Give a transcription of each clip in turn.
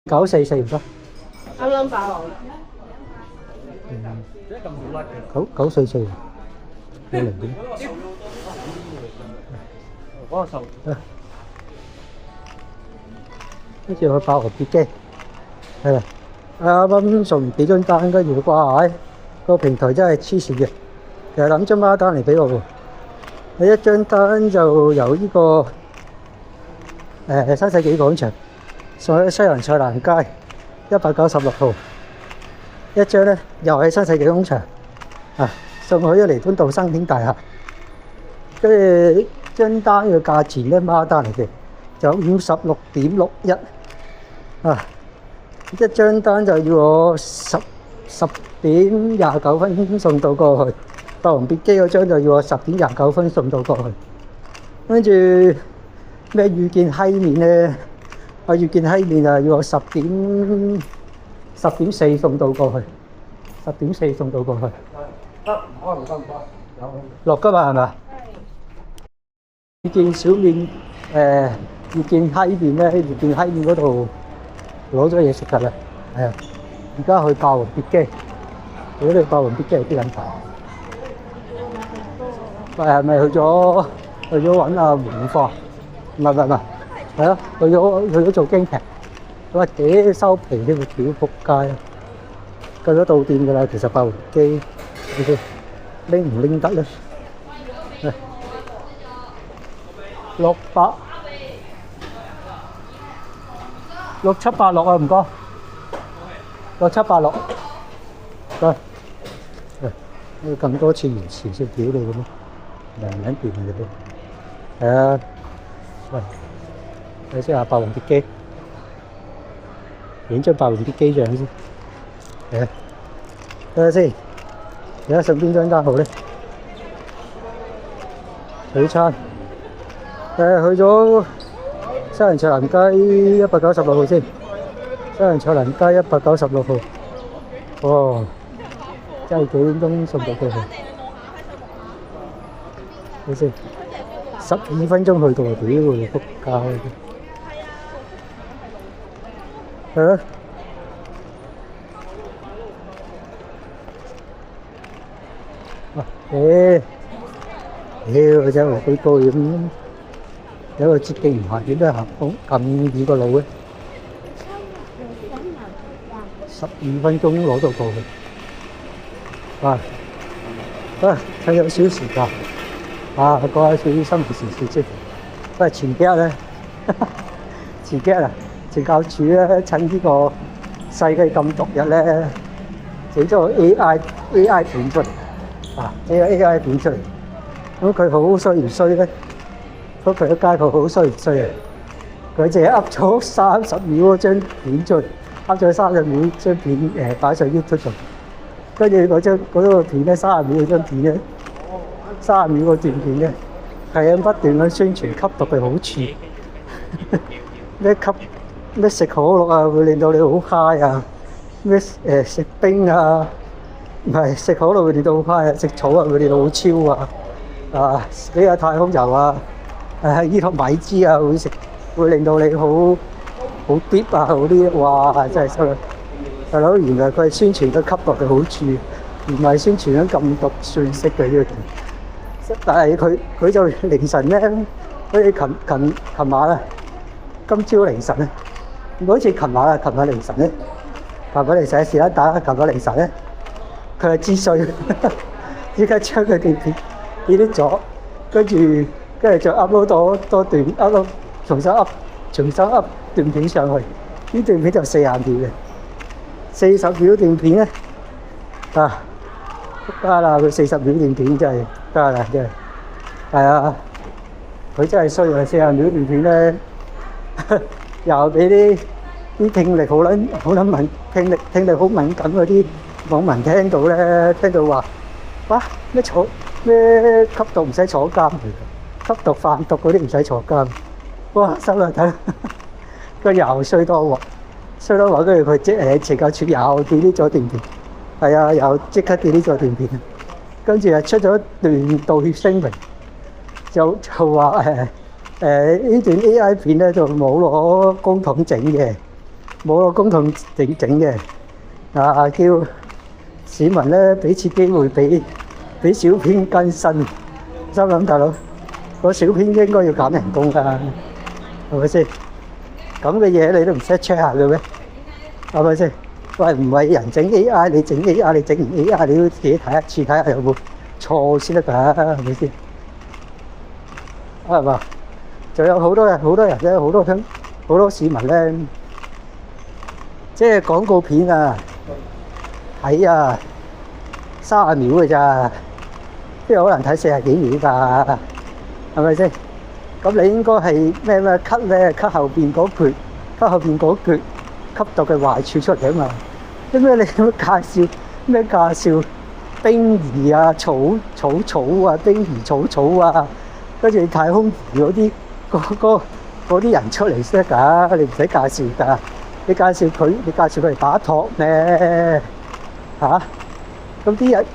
944唔該。啱啱爆落。944要零點。嗰個數。跟住去爆河別機，係啦。啱啱送完幾張單，跟住哇！個平台真係黐線嘅，其實諗張孖單嚟俾我喎。你一張單就由呢個新世紀廣場送去西洋菜欄街196號，一張咧又喺新世紀廣場送去咗彌敦道生顯大廈。跟住張單嘅價錢咧孖單嚟嘅，就56.61一張單就要我10點29分送到過去，霸王別姬嗰張就要我10點29分送到過去。跟住咩遇見閪面咧？遇見閪面啊，要我10點4送到過去，10點4送到過去。唔該。落㗎嘛係咪？遇見小面遇見閪面咧，遇見閪面嗰度攞咗嘢食㗎啦，係啊！而家去霸王別姬，如果你霸王別姬有啲撚排。喂，係咪去咗揾阿胡花？唔係，係啊，去咗做京劇。哇！幾收皮呢個屌仆街啊！計咗到店㗎啦，其實霸王別姬，拎唔拎得咧？600 6786啊，唔該，6786，得，要咁多次延遲先屌你嘅咩？唔撚掂嘅都，係啊，喂，睇先下霸王別姬，影張霸王別姬相先，係啊，睇下先，而家上邊張單好咧？取餐，去咗西洋菜欄街196號先，西洋菜欄街196號。哇！真係幾點鐘送到過去？睇先，12分鐘去到啊！屌你仆街！係啊！屌真係幾高咁，有個捷徑唔行，點解行咁遠個路咧？12分鐘攞到過去，睇有少時間，講下少啲新聞時事先。不過前幾日咧，懲教署咧趁呢個世界禁毒日咧，整咗個 AI 片出嚟，整個 AI 片出嚟。咁佢好衰唔衰咧？佢嘅街佢好衰唔衰啊？佢淨係噏咗30秒嗰張片出嚟，噏咗30秒張片擺上 YouTube 度，跟住嗰個片咧30秒嗰張片咧，30秒嗰段片咧係咁不斷咁宣傳吸毒嘅好處，咩食可樂啊會令到你好 high 啊，咩食冰啊，唔係食可樂會令到好 high 啊，食草啊會令到好超啊！呢個太空油啊，依個米芝啊，會令到你好 deep 啊，嗰啲哇真係犀利！大佬原來佢係宣傳咗吸毒嘅好處，唔係宣傳咗禁毒信息嘅呢個。但係佢就凌晨咧，好似琴晚啊，今朝凌晨咧，好似琴晚凌晨咧，琴晚凌晨時一打，琴晚凌晨咧，佢係知衰，依家將佢段片。delete咗，跟住就 upload 多段 upload 重新 up 段片上去，呢段片就40秒嘅，40秒段片咧仆街啦！佢40秒段片真係仆街啦，真係係啊！佢真係衰啊！40秒段片咧，又俾啲聽力好撚敏聽力好敏感嗰啲網民聽到咧，聽到話哇咩吸毒唔使坐監，吸毒販毒嗰啲唔使坐監。哇！收啦睇，佢又衰多鑊，跟住佢懲教署又 delete 咗段片，係啊，又即刻 delete咗段片，跟住又出咗一段道歉聲明，就話呢段 AI 片咧就冇攞公帑整嘅，冇個公堂整嘅，叫市民咧俾次機會俾小編更新。心諗大佬，個小編應該要減人工㗎，係咪先？咁嘅嘢你都唔識 check 下嘅咩？係咪先？喂，唔係人整 AI，你整 AI，你整完 AI，你都自己睇一次，睇下有冇錯先得㗎，係咪先？係嘛？仲有好多人咧，好多市民咧，即係廣告片啊，睇啊30秒嘅咋，邊有可能睇40幾秒㗎？係咪先？咁你應該係咩 cut 咧？cut 後邊嗰橛吸毒嘅壞處出嚟啊嘛！啲咩你咁介紹冰兒啊、草啊、冰兒草啊，跟住太空儀嗰啲人出嚟先得㗎，你唔使介紹㗎。你介紹佢嚟打托咩？嚇！咁啲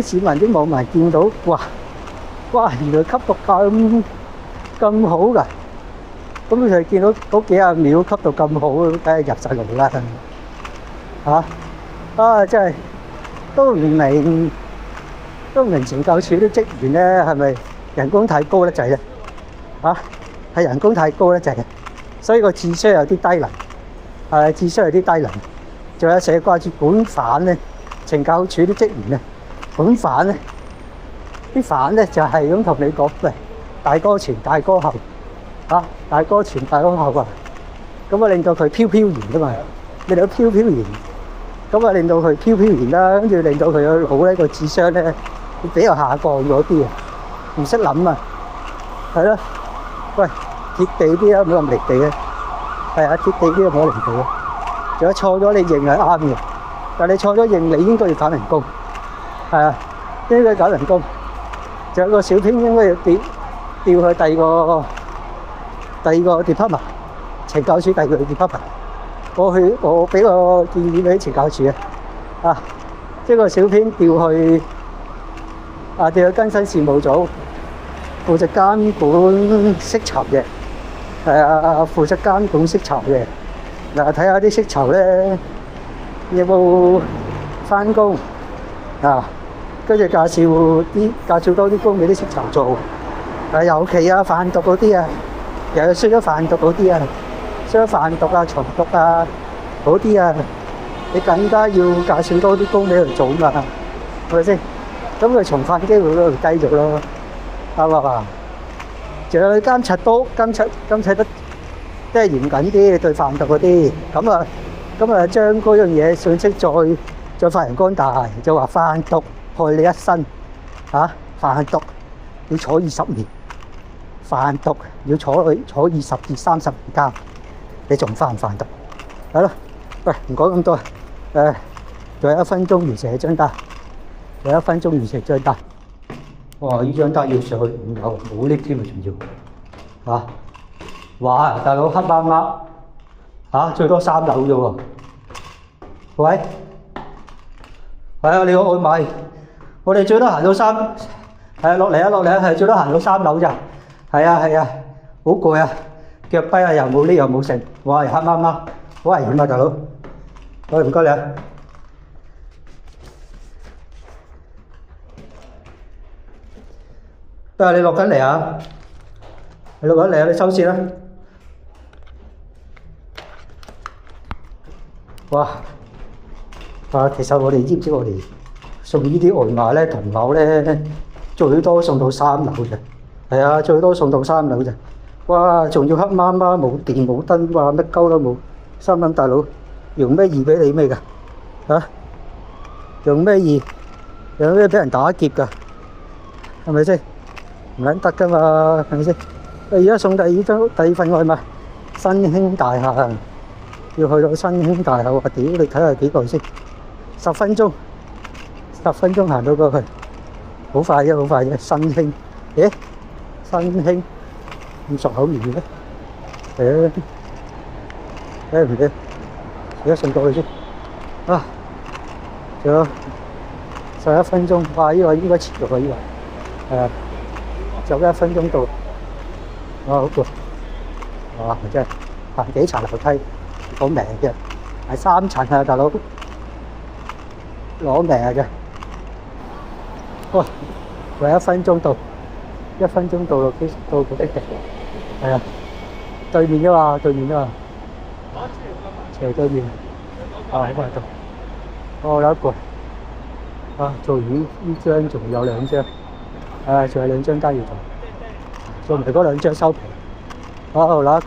市民啲網民見到，哇！原來吸毒咁好㗎！咁佢哋見到嗰幾廿秒吸到咁好，梗係入晒腦啦！真係都唔明懲教署啲職員咧係咪人工太高得滯咧？係人工太高得滯，所以個智商有啲低能，智商有啲低能。仲有成日掛住管犯咧，懲教署啲職員咧管犯咧，啲犯咧就係咁同你講，喂，大哥前大哥後。大哥前大哥後啊，咁啊令到佢飄然㗎嘛，令到飄然，咁啊令到佢飄然啦，跟住令到佢個腦咧個智商咧比較下降咗啲啊，唔識諗啊，係咯，喂，貼地啲啊，唔好咁離地啊，係啊，貼地啲啊，唔好離地啊，仲有錯咗你認係啱嘅，但係你錯咗認，你應該要減人工，係啊，應該減人工，仲有個小編應該要調去第二個 department， 懲教署第二個 department， 我俾個建議俾懲教署即係個小編調去更新事務組，負責監管釋囚嘅，負責監管釋囚嘅，睇下啲釋囚咧有冇翻工跟住介紹多啲工俾啲釋囚做，尤其販毒嗰啲又係衰咗販毒嗰啲衰咗販毒藏毒嗰啲你更加要介紹多啲工俾佢做嘛，係咪先？咁佢重犯機會都低咗咯，啱嘛？仲有監察得即係嚴謹啲對販毒嗰啲，咁啊將嗰樣嘢信息再發揚光大，就話販毒害你一生販毒要坐20年。販毒要坐20至30年監，你仲犯唔犯毒？係咯，喂，唔講咁多，仲有1分鐘完成張單，哇！呢張單要上去5樓，冇 lift 添啊，仲要哇！大佬黑掹掹最多3樓啫喎，喂，係啊，你個外賣，我哋最多行到落嚟係最多行到3樓咋。係啊，好攰啊，腳跛又冇呢又冇剩，哇！黑掹掹，好危險啊，大佬。喂，唔該你啊。你落緊嚟啊？你收線啦。哇！其實我哋知唔知我哋送呢啲外賣咧，同樓咧最多送到3樓啫。係啊，最多送到3樓咋？哇！仲要黑掹掹，冇電冇燈，哇！乜鳩都冇。心諗大佬用咩易俾你咩㗎？用咩易？有咩俾人打劫㗎？係咪先？唔撚得㗎嘛？係咪先？而家送第二份外賣，新興大廈要去到新興大廈，我屌你睇下幾耐先？10分鐘行到過去，好快啫！新興，新興咁熟口面嘅，唔知，而家送過去先。仲有11分鐘，哇！呢個應該遲咗呢個，就1分鐘到，好攰，真係行幾層樓梯，攞命嘅，係3層啊，大佬攞命嘅。哇！仲有1分鐘到，1分鐘到到目的地，係啊，對面啫嘛，對面啫嘛，斜對面，啊喺嗰度，我有一個，啊做完呢張仲有2張，仲有2張單要做，做埋嗰2張收皮，攞一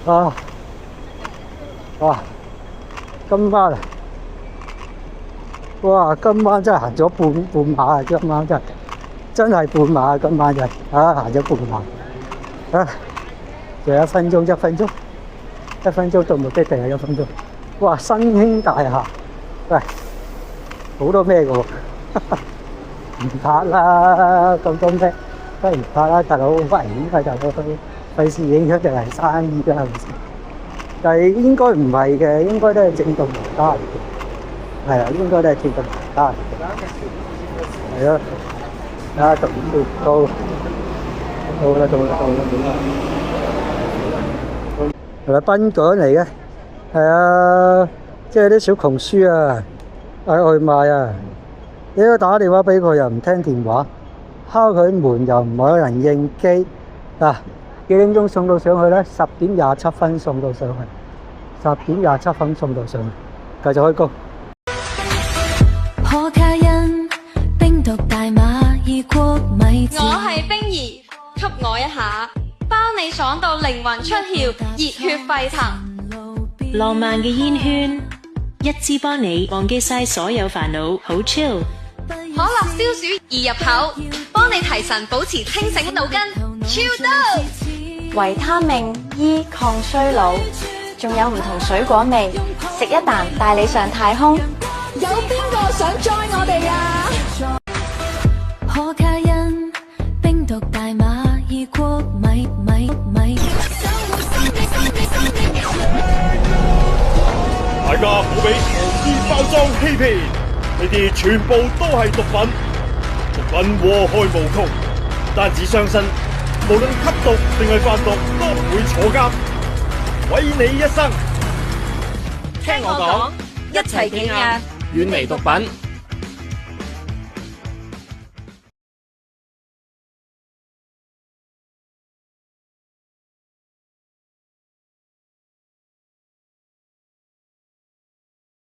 個，哇！今晚啊！哇！今晚真係行咗半馬啊！今晚真係半馬啊！今晚就行咗半馬仲有1分鐘，1分鐘，1分鐘到目的地啊！1分鐘，哇！新興大廈，喂，好多咩嘅喎，唔拍啦，咁多咩，梗係唔拍啦，大佬危險啊！大佬費事影響人哋生意㗎，係咪先？但係應該唔係嘅，應該都係正道名單嚟嘅。係啊，應該都係正道名單嚟嘅。係咯，10點到啦，係咪賓館嚟嘅？係啊，即係啲小窮書啊，喺外賣啊，你都打電話俾佢又唔聽電話，敲佢門又唔有人應機。嗱，幾點鐘送到上去咧？10點27分送到上去，10點27分送到上去，繼續開工。可卡因、冰毒大馬、異國米字。我係冰兒，給我一下，包你爽到靈魂出竅，熱血沸騰。浪漫嘅煙圈，一支幫你忘記晒所有煩惱，好 chill。可樂消暑易入口，幫你提神保持清醒腦筋，超得。維他命 E 抗衰老，仲有唔同水果味，食一啖帶你上太空。有邊個想 join 我哋啊？可卡因、冰毒大馬、異國米。大家唔好俾無意包裝欺騙，呢啲全部都係毒品，毒品禍害無窮，唔單止傷身，無論吸毒定係販毒都會坐監，毀你一生。聽我講，一齊勁啊！遠離毒品。